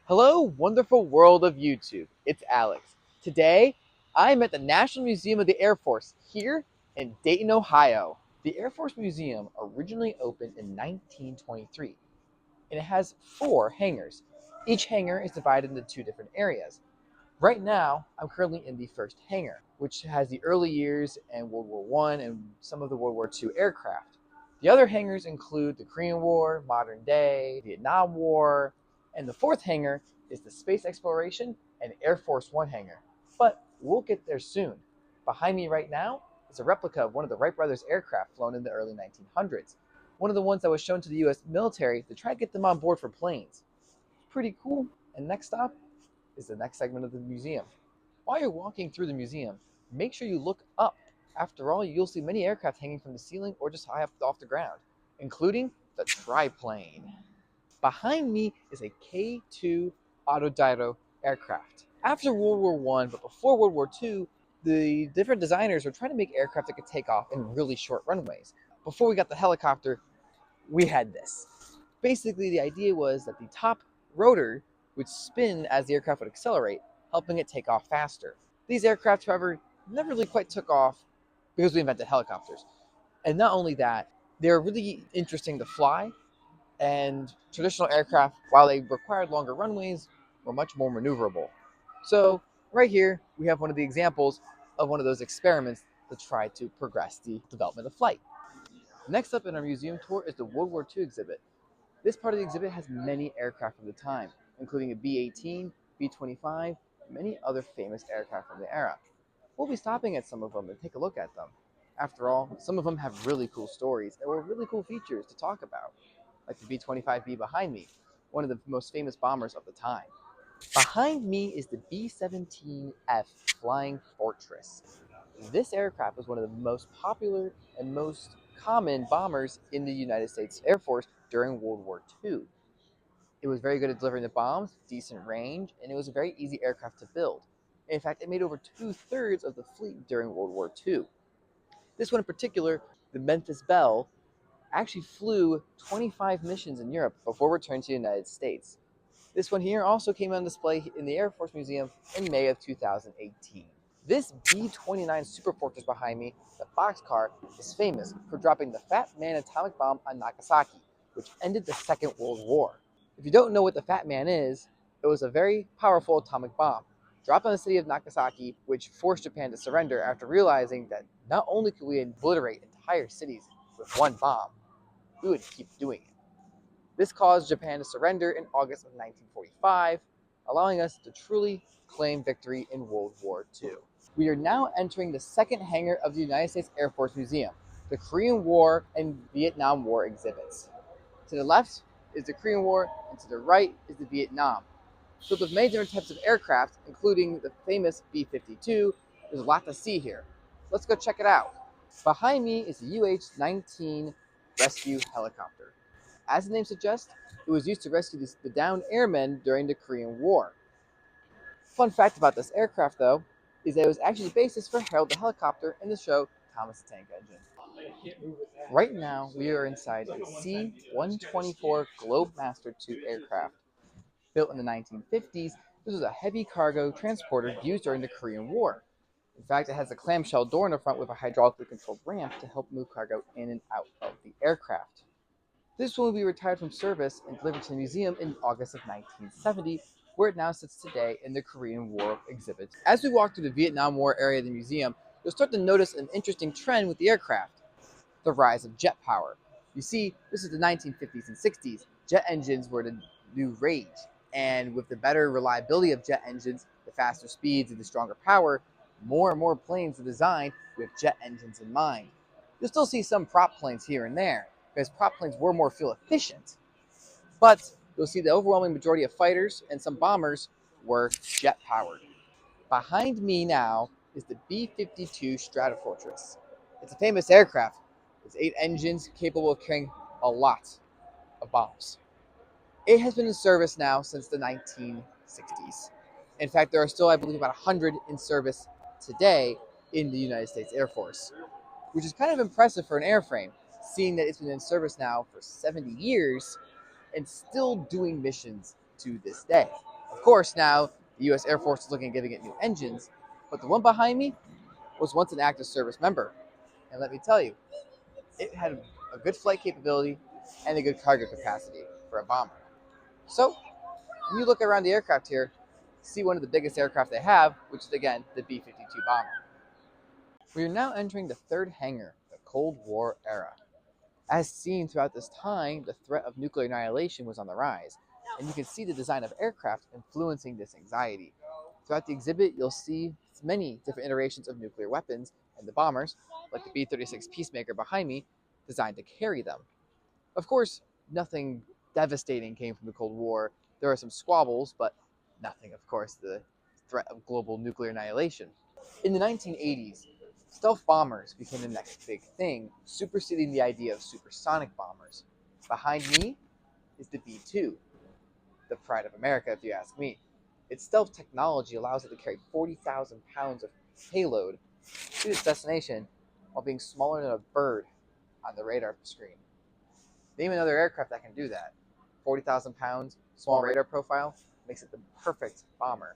Hello, wonderful world of YouTube. It's Alex. Today, I'm at the National Museum of the Air Force here in Dayton, Ohio. The Air Force Museum originally opened in 1923, and it has 4 hangars. Each hangar is divided into 2 different areas. Right now, I'm currently in the first hangar, which has the early years and World War One and some of the World War II aircraft. The other hangars include the Korean War, modern day, Vietnam War, and the fourth hangar is the Space Exploration and Air Force One hangar. But we'll get there soon. Behind me right now is a replica of one of the Wright brothers aircraft flown in the early 1900s. One of the ones that was shown to the US military to try to get them on board for planes. Pretty cool. And next stop is the next segment of the museum. While you're walking through the museum, make sure you look up. After all, you'll see many aircraft hanging from the ceiling or just high up off the ground, including the triplane. Behind me is a K-2 Autodido aircraft. After World War One, but before World War Two, the different designers were trying to make aircraft that could take off in really short runways. Before we got the helicopter, we had this. Basically, the idea was that the top rotor would spin as the aircraft would accelerate, helping it take off faster. These aircraft, however, never really quite took off because we invented helicopters. And not only that, they're really interesting to fly, and traditional aircraft, while they required longer runways, were much more maneuverable. So, right here, we have one of the examples of one of those experiments to try to progress the development of flight. Next up in our museum tour is the World War II exhibit. This part of the exhibit has many aircraft from the time, including a B-18, B-25, and many other famous aircraft from the era. We'll be stopping at some of them and take a look at them. After all, some of them have really cool stories or really cool features to talk about, like the B-25B behind me, one of the most famous bombers of the time. Behind me is the B-17F Flying Fortress. This aircraft was one of the most popular and most common bombers in the United States Air Force during World War II. It was very good at delivering the bombs, decent range, and it was a very easy aircraft to build. In fact, it made over 2/3 of the fleet during World War II. This one in particular, the Memphis Belle, actually flew 25 missions in Europe before returning to the United States. This one here also came on display in the Air Force Museum in May of 2018. This B-29 Super Fortress behind me, the boxcar, is famous for dropping the Fat Man atomic bomb on Nagasaki, which ended the Second World War. If you don't know what the Fat Man is, it was a very powerful atomic bomb dropped on the city of Nagasaki, which forced Japan to surrender after realizing that not only could we obliterate entire cities with one bomb, we would keep doing it. This caused Japan to surrender in August of 1945, allowing us to truly claim victory in World War II. We are now entering the second hangar of the United States Air Force Museum, the Korean War and Vietnam War exhibits. To the left is the Korean War, and to the right is the Vietnam. Filled with many different types of aircraft, including the famous B-52, there's a lot to see here. Let's go check it out. Behind me is the UH-19 rescue helicopter. As the name suggests, it was used to rescue the downed airmen during the Korean War. Fun fact about this aircraft, though, is that it was actually the basis for Harold the helicopter in the show Thomas the Tank Engine. Right now, we are inside the C-124 Globemaster II aircraft. Built in the 1950s, this was a heavy cargo transporter used during the Korean War. In fact, it has a clamshell door in the front with a hydraulically controlled ramp to help move cargo in and out of the aircraft. This one will be retired from service and delivered to the museum in August of 1970, where it now sits today in the Korean War exhibit. As we walk through the Vietnam War area of the museum, you'll start to notice an interesting trend with the aircraft: the rise of jet power. You see, this is the 1950s and 60s. Jet engines were the new rage, and with the better reliability of jet engines, the faster speeds, and the stronger power, more and more planes are designed with jet engines in mind. You'll still see some prop planes here and there, because prop planes were more fuel efficient. But you'll see the overwhelming majority of fighters and some bombers were jet powered. Behind me now is the B-52 Stratofortress. It's a famous aircraft. It's 8 engines capable of carrying a lot of bombs. It has been in service now since the 1960s. In fact, there are still, I believe, about 100 in service today in the United States Air Force, which is kind of impressive for an airframe, seeing that it's been in service now for 70 years and still doing missions to this day. course, now the U.S. Air Force is looking at giving it new engines, but the one behind me was once an active service member. And let me tell you, it had a good flight capability and a good cargo capacity for a bomber. So, when you look around the aircraft here, see one of the biggest aircraft they have, which is again the B-52 bomber. We are now entering the third hangar, the Cold War era. As seen throughout this time, the threat of nuclear annihilation was on the rise, and you can see the design of aircraft influencing this anxiety. Throughout the exhibit, you'll see many different iterations of nuclear weapons and the bombers, like the B-36 Peacemaker behind me, designed to carry them. Of course, nothing devastating came from the Cold War. There are some squabbles, but nothing, of course, the threat of global nuclear annihilation. In the 1980s, stealth bombers became the next big thing, superseding the idea of supersonic bombers. Behind me is the B-2, the pride of America, if you ask me. Its stealth technology allows it to carry 40,000 pounds of payload to its destination while being smaller than a bird on the radar screen. Name another aircraft that can do that. 40,000 pounds, small radar profile, makes it the perfect bomber.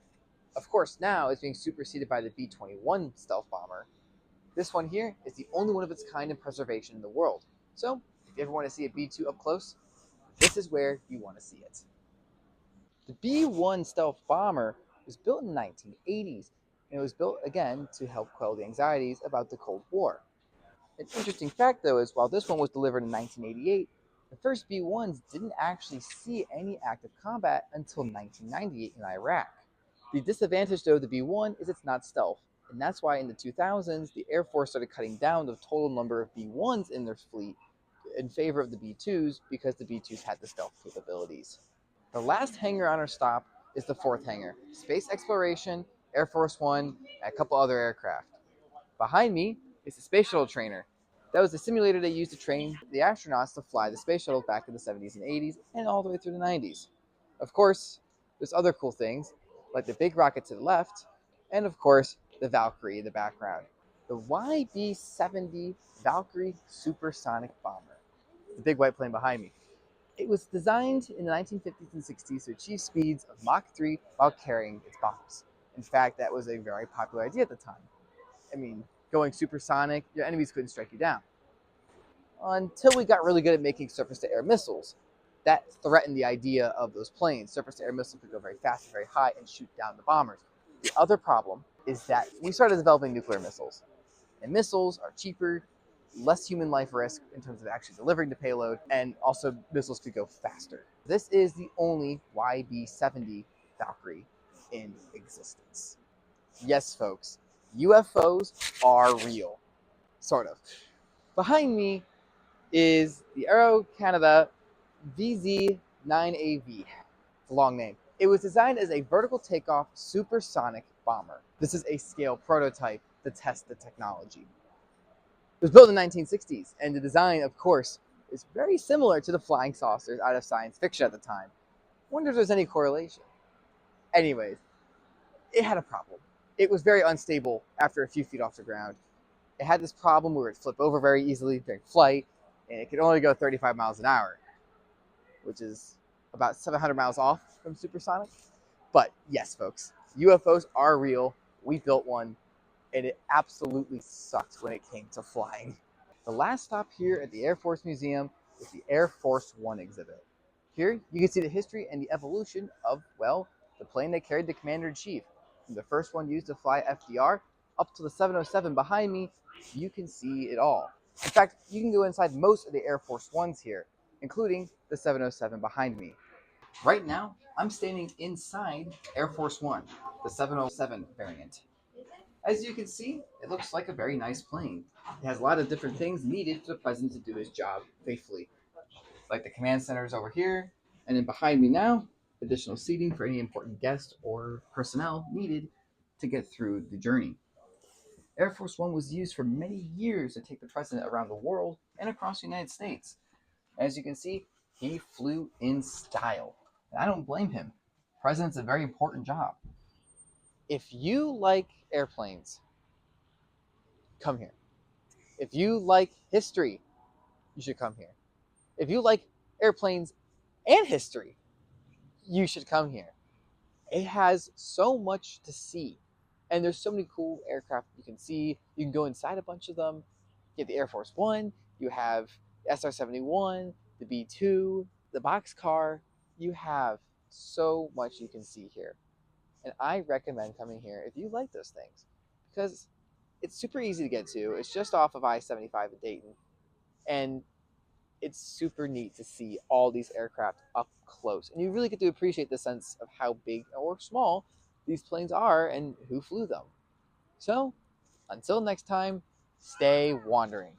Of course, now it's being superseded by the B-21 stealth bomber. This one here is the only one of its kind in preservation in the world. So, if you ever want to see a B-2 up close, this is where you want to see it. The B-1 stealth bomber was built in the 1980s, and it was built again to help quell the anxieties about the Cold War. An interesting fact, though, is while this one was delivered in 1988, the first B-1s didn't actually see any active combat until 1998 in Iraq. The disadvantage, though, of the B-1 is it's not stealth, and that's why in the 2000s, the Air Force started cutting down the total number of B-1s in their fleet in favor of the B-2s because the B-2s had the stealth capabilities. The last hangar on our stop is the fourth hangar, Space Exploration, Air Force One, and a couple other aircraft. Behind me is the Space Shuttle Trainer. That was the simulator they used to train the astronauts to fly the space shuttle back in the 70s and 80s and all the way through the 90s. Of course, there's other cool things, like the big rocket to the left, and of course, the Valkyrie in the background. The YB-70 Valkyrie Supersonic Bomber, the big white plane behind me. It was designed in the 1950s and 60s to achieve speeds of Mach 3 while carrying its bombs. In fact, that was a very popular idea at the time. I mean, going supersonic, your enemies couldn't strike you down. Until we got really good at making surface-to-air missiles. That threatened the idea of those planes. Surface-to-air missiles could go very fast and very high and shoot down the bombers. The other problem is that we started developing nuclear missiles. And missiles are cheaper, less human life risk in terms of actually delivering the payload, and also missiles could go faster. This is the only YB-70 Valkyrie in existence. Yes, folks, UFOs are real. Sort of. Behind me is the Aero Canada VZ-9AV. It's a long name. It was designed as a vertical takeoff supersonic bomber. This is a scale prototype to test the technology. It was built in the 1960s, and the design, of course, is very similar to the flying saucers out of science fiction at the time. Wonder if there's any correlation. Anyways, it had a problem. It was very unstable after a few feet off the ground. It had this problem where it would flip over very easily during flight, and it could only go 35 miles an hour, which is about 700 miles off from supersonic. But yes, folks, UFOs are real. We built one, and it absolutely sucked when it came to flying. The last stop here at the Air Force Museum is the Air Force One exhibit. Here, you can see the history and the evolution of, well, the plane that carried the Commander-in-Chief. From the first one used to fly FDR up to the 707 behind me, you can see it all. In fact, you can go inside most of the Air Force Ones here, including the 707 behind me. Right now, I'm standing inside Air Force One, the 707 variant. As you can see, it looks like a very nice plane. It has a lot of different things needed for the president to do his job faithfully. Like the command center is over here, and then behind me now, additional seating for any important guests or personnel needed to get through the journey. Air Force One was used for many years to take the president around the world and across the United States. As you can see, he flew in style. And I don't blame him. President's a very important job. If you like airplanes, come here. If you like history, you should come here. If you like airplanes and history, you should come here. It has so much to see. And there's so many cool aircraft you can see. You can go inside a bunch of them. You have the Air Force One, you have the SR-71, the B-2, the boxcar. You have so much you can see here. And I recommend coming here if you like those things because it's super easy to get to. It's just off of I-75 in Dayton. And it's super neat to see all these aircraft up close. And you really get to appreciate the sense of how big or small these planes are and who flew them. So, until next time, stay wandering.